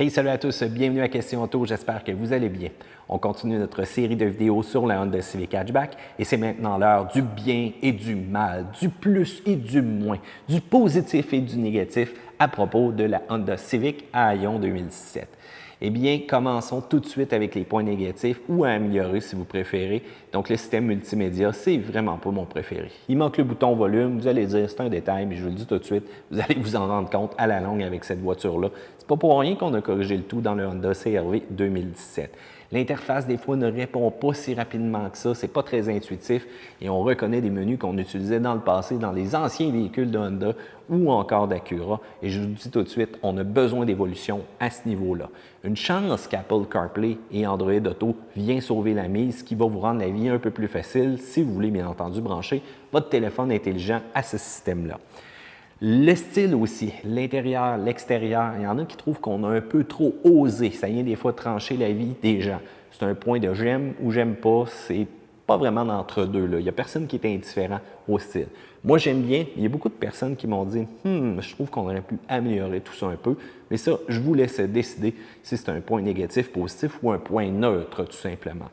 Hey, salut à tous, bienvenue à Question Auto, j'espère que vous allez bien. On continue notre série de vidéos sur la Honda Civic Hatchback et c'est maintenant l'heure du bien et du mal, du plus et du moins, du positif et du négatif à propos de la Honda Civic Aion 2017. Eh bien, commençons tout de suite avec les points négatifs ou à améliorer si vous préférez. Donc, le système multimédia, c'est vraiment pas mon préféré. Il manque le bouton volume, vous allez dire c'est un détail, mais je vous le dis tout de suite, vous allez vous en rendre compte à la longue avec cette voiture-là. C'est pas pour rien qu'on a corrigé le tout dans le Honda CR-V 2017. L'interface, des fois, ne répond pas si rapidement que ça. C'est pas très intuitif et on reconnaît des menus qu'on utilisait dans le passé dans les anciens véhicules de Honda ou encore d'Acura. Et je vous dis tout de suite, on a besoin d'évolution à ce niveau-là. Une chance qu'Apple CarPlay et Android Auto viennent sauver la mise, ce qui va vous rendre la vie un peu plus facile si vous voulez, bien entendu, brancher votre téléphone intelligent à ce système-là. Le style aussi, l'intérieur, l'extérieur, il y en a qui trouvent qu'on a un peu trop osé. Ça vient des fois trancher la vie des gens. C'est un point de j'aime ou j'aime pas, c'est pas vraiment d'entre-deux. Il n'y a personne qui est indifférent au style. Moi, j'aime bien. Il y a beaucoup de personnes qui m'ont dit je trouve qu'on aurait pu améliorer tout ça un peu. Mais ça, je vous laisse décider si c'est un point négatif, positif ou un point neutre, tout simplement.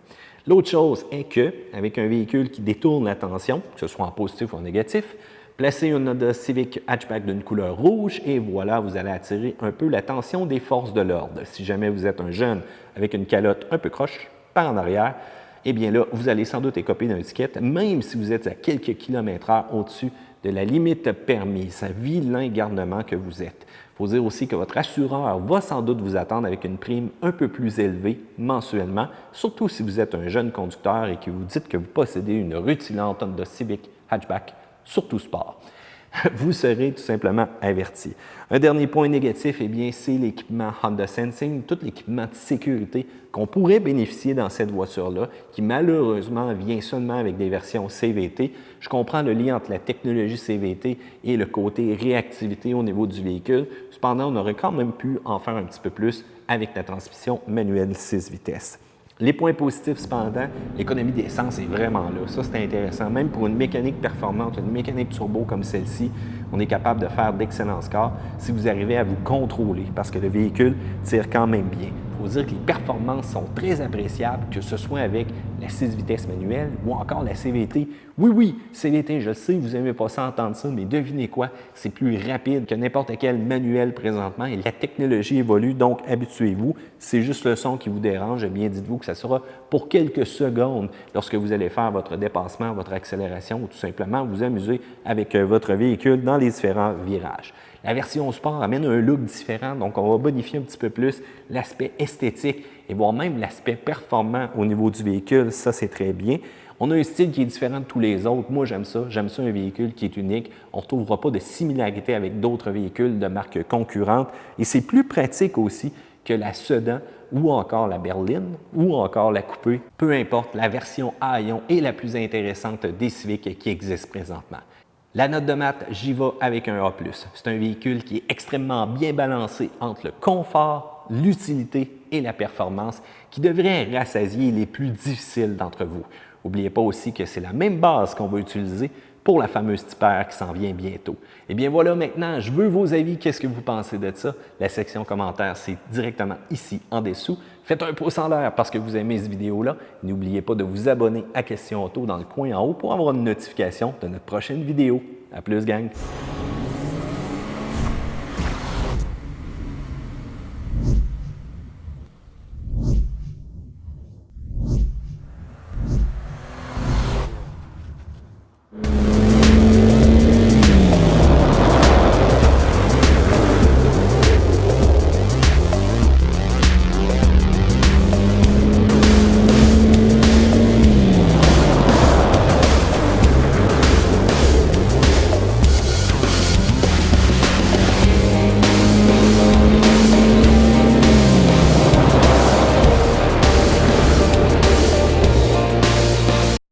L'autre chose est qu'avec un véhicule qui détourne l'attention, que ce soit en positif ou en négatif, placez une Honda Civic Hatchback d'une couleur rouge et voilà, vous allez attirer un peu l'attention des forces de l'ordre. Si jamais vous êtes un jeune avec une calotte un peu croche par en arrière, eh bien là, vous allez sans doute écoper d'une étiquette, même si vous êtes à quelques kilomètres/heure au-dessus de la limite permise, vilain garnement que vous êtes. Il faut dire aussi que votre assureur va sans doute vous attendre avec une prime un peu plus élevée mensuellement, surtout si vous êtes un jeune conducteur et que vous dites que vous possédez une rutilante Honda Civic Hatchback, surtout sport. Vous serez tout simplement averti. Un dernier point négatif, eh bien, c'est l'équipement Honda Sensing, tout l'équipement de sécurité qu'on pourrait bénéficier dans cette voiture-là, qui malheureusement vient seulement avec des versions CVT. Je comprends le lien entre la technologie CVT et le côté réactivité au niveau du véhicule. Cependant, on aurait quand même pu en faire un petit peu plus avec la transmission manuelle 6 vitesses. Les points positifs, cependant, l'économie d'essence est vraiment là. Ça, c'est intéressant. Même pour une mécanique performante, une mécanique turbo comme celle-ci, on est capable de faire d'excellents scores si vous arrivez à vous contrôler parce que le véhicule tire quand même bien. Il faut dire que les performances sont très appréciables, que ce soit avec la 6 vitesses manuelle ou encore la CVT. Oui, CVT, je sais, vous n'aimez pas ça entendre ça, mais devinez quoi, c'est plus rapide que n'importe quel manuel présentement et la technologie évolue, donc habituez-vous. C'est juste le son qui vous dérange, eh bien dites-vous que ça sera pour quelques secondes lorsque vous allez faire votre dépassement, votre accélération ou tout simplement vous amuser avec votre véhicule dans les différents virages. La version Sport amène un look différent, donc on va bonifier un petit peu plus l'aspect esthétique et voire même l'aspect performant au niveau du véhicule. Ça, c'est très bien. On a un style qui est différent de tous les autres. Moi, j'aime ça. J'aime ça, un véhicule qui est unique. On ne retrouvera pas de similarité avec d'autres véhicules de marques concurrentes. Et c'est plus pratique aussi que la Sedan ou encore la berline ou encore la coupé. Peu importe, la version Aion est la plus intéressante des Civic qui existent présentement. La note de maths, j'y vais avec un A+. C'est un véhicule qui est extrêmement bien balancé entre le confort, l'utilité et la performance qui devrait rassasier les plus difficiles d'entre vous. N'oubliez pas aussi que c'est la même base qu'on va utiliser pour la fameuse Tipper qui s'en vient bientôt. Et bien voilà, maintenant, je veux vos avis. Qu'est-ce que vous pensez de ça? La section commentaires, c'est directement ici en dessous. Faites un pouce en l'air parce que vous aimez cette vidéo-là. N'oubliez pas de vous abonner à Question Auto dans le coin en haut pour avoir une notification de notre prochaine vidéo. À plus, gang!